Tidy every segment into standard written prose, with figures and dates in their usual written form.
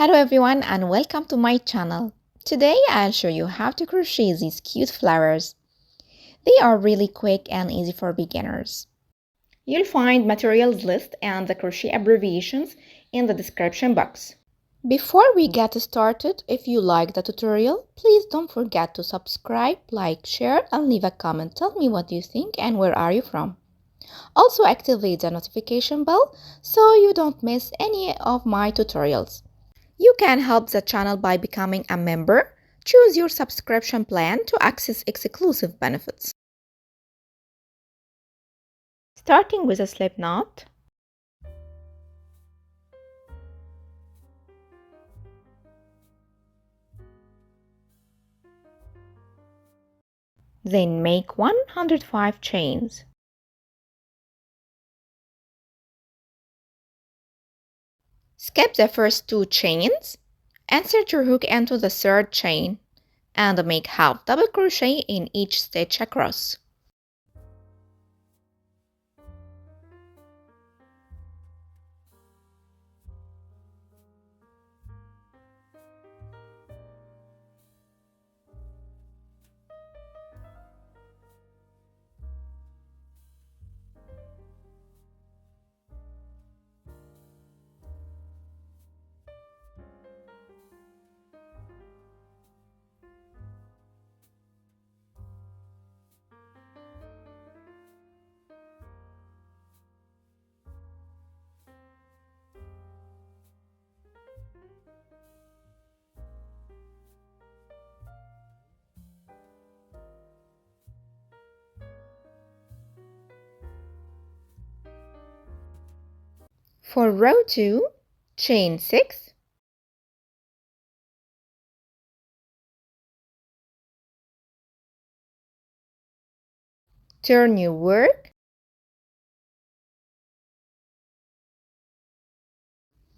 Hello everyone and welcome to my channel. Today I'll show you how to crochet these cute flowers. They are really quick and easy for beginners. You'll find materials list and the crochet abbreviations in the description box. Before we get started, if you like the tutorial, please don't forget to subscribe, like, share and leave a comment. Tell me what you think and where are you from. Also activate the notification bell so you don't miss any of my tutorials. You can help the channel by becoming a member. Choose your subscription plan to access exclusive benefits. Starting with a slip knot. Then make 105 chains. Skip the first 2 chains. Insert your hook into the 3rd chain and make half double crochet in each stitch across. For row 2, chain 6. Turn your work.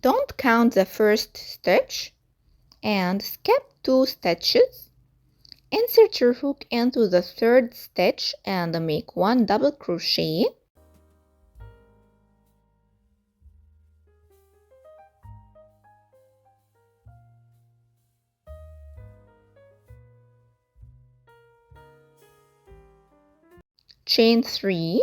Don't count the first stitch and skip 2 stitches. Insert your hook into the 3rd stitch and make 1 double crochet. Chain 3.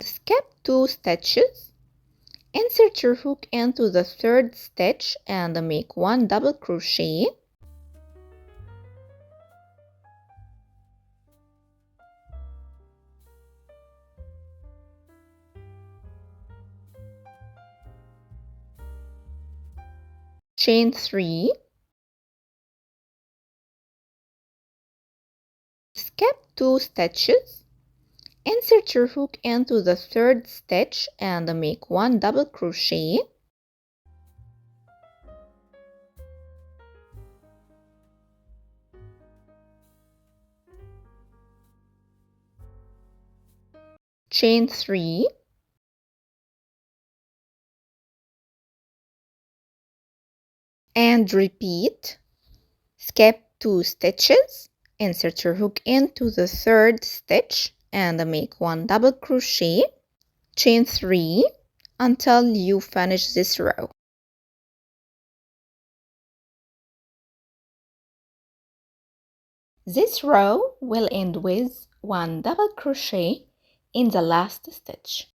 Skip 2 stitches. Insert your hook into the 3rd stitch and make 1 double crochet. Chain 3. Skip 2 stitches. Insert your hook into the 3rd stitch and make 1 double crochet. Chain 3. And repeat. Skip 2 stitches. Insert your hook into the 3rd stitch and make 1 double crochet. Chain 3 until you finish this row. This row will end with 1 double crochet in the last stitch.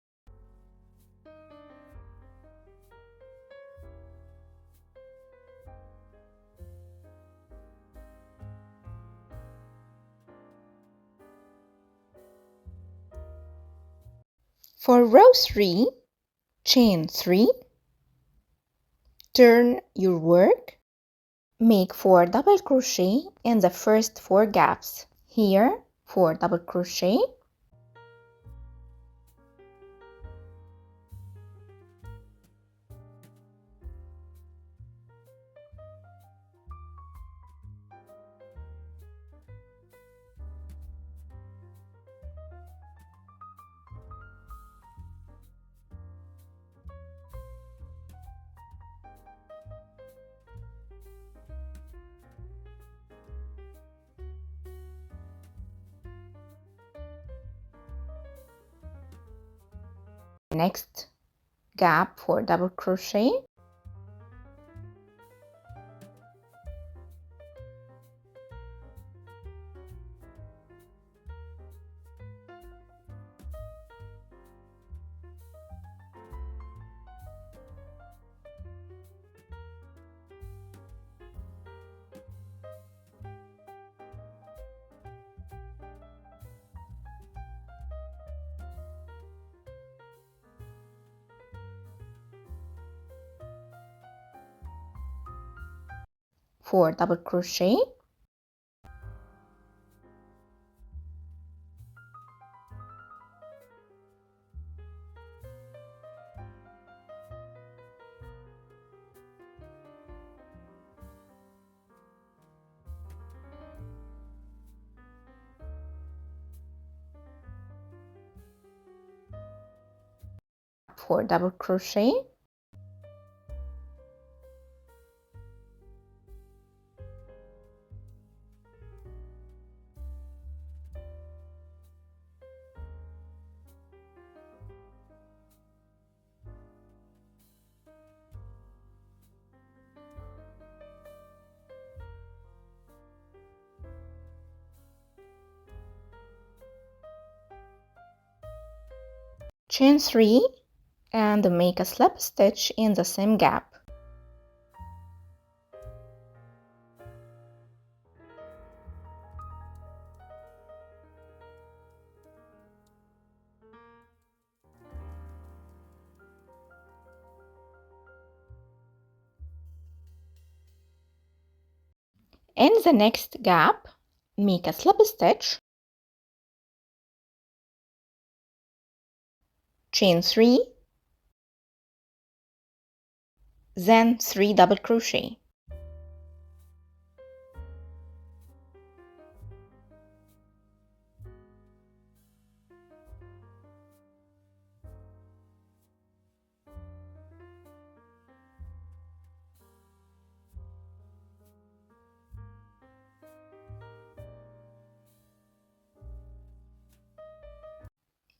For row 3, chain 3, turn your work, make 4 double crochet in the first 4 gaps. Here, 4 double crochet, next gap for double crochet. For double crochet, for double crochet, chain 3 and make a slip stitch in the same gap. In the next gap, make a slip stitch, chain 3, then 3 double crochet.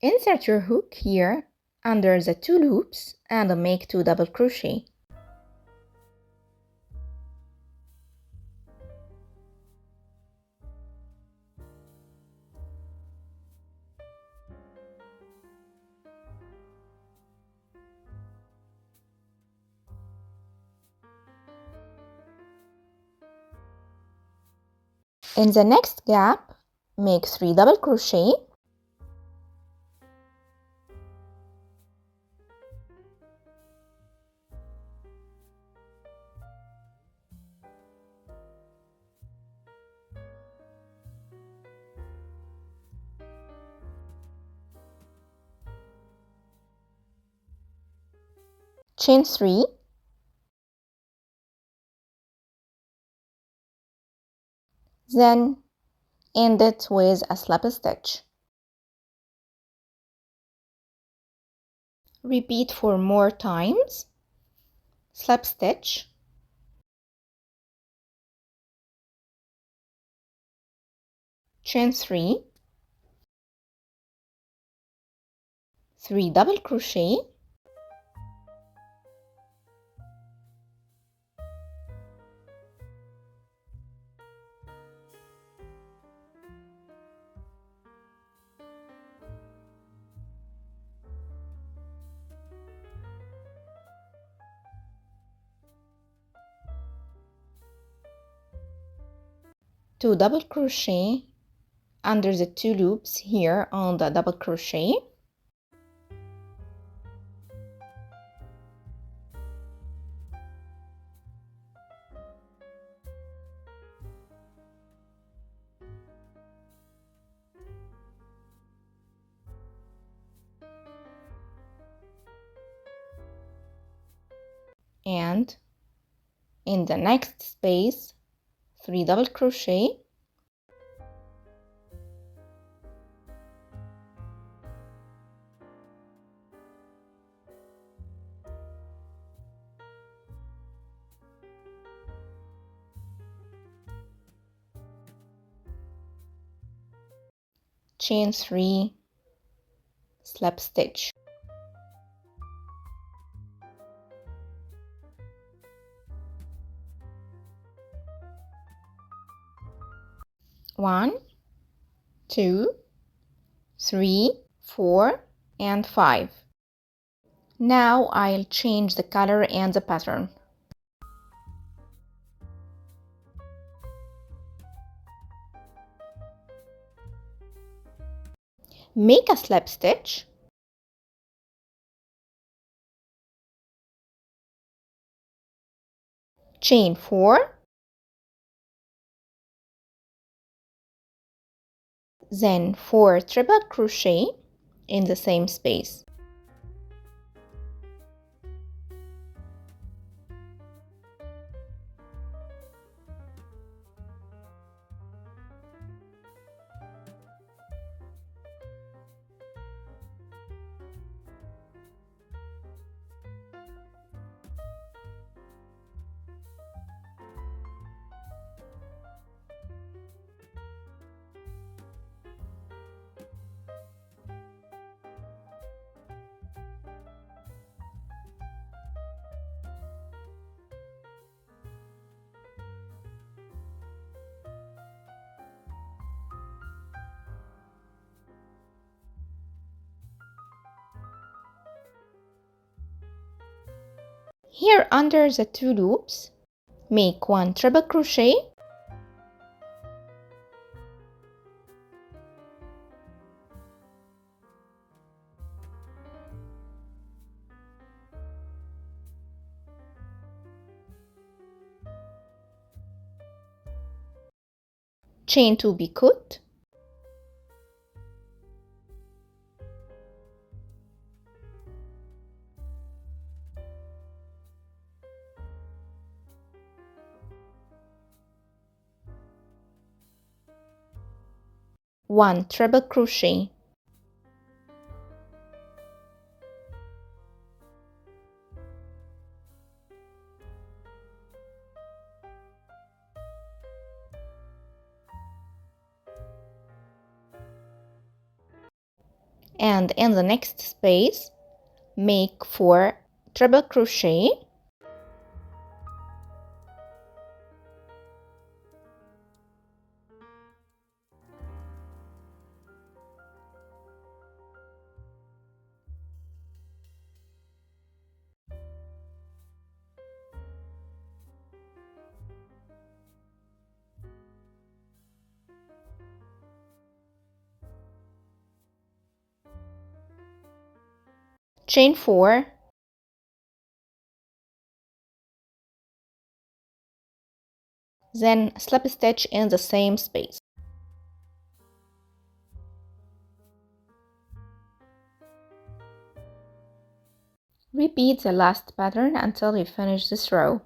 Insert your hook here under the 2 loops and make 2 double crochet. In the next gap, make 3 double crochet, chain 3, then end it with a slip stitch. Repeat for more times. Slip stitch, chain 3, 3 double crochet, two double crochet under the 2 loops here on the double crochet, and in the next space 3 double crochet, chain 3, slip stitch. 1, 2, 3, 4, and 5. Now I'll change the color and the pattern. Make a slip stitch. Chain 4. Then 4 triple crochet in the same space. Here under the 2 loops, make 1 triple crochet, chain 2 picot, one triple crochet, and in the next space make 4 triple crochet, chain 4, then slip stitch in the same space. Repeat the last pattern until you finish this row.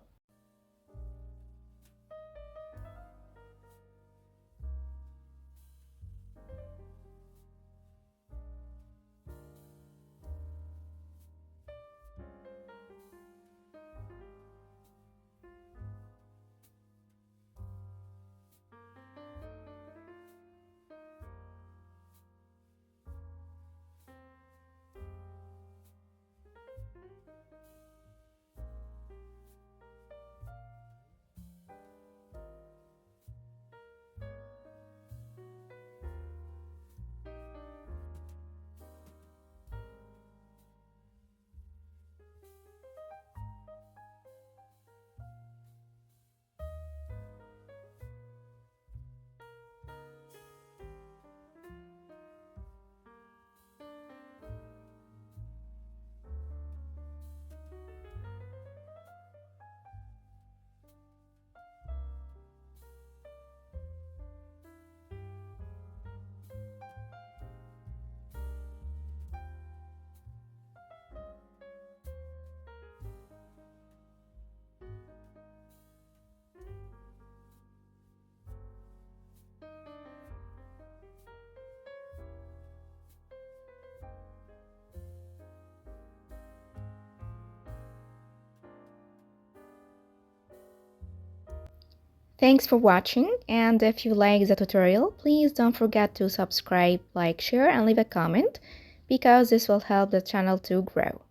Thanks for watching, and if you like the tutorial, please don't forget to subscribe, like, share, and leave a comment because this will help the channel to grow.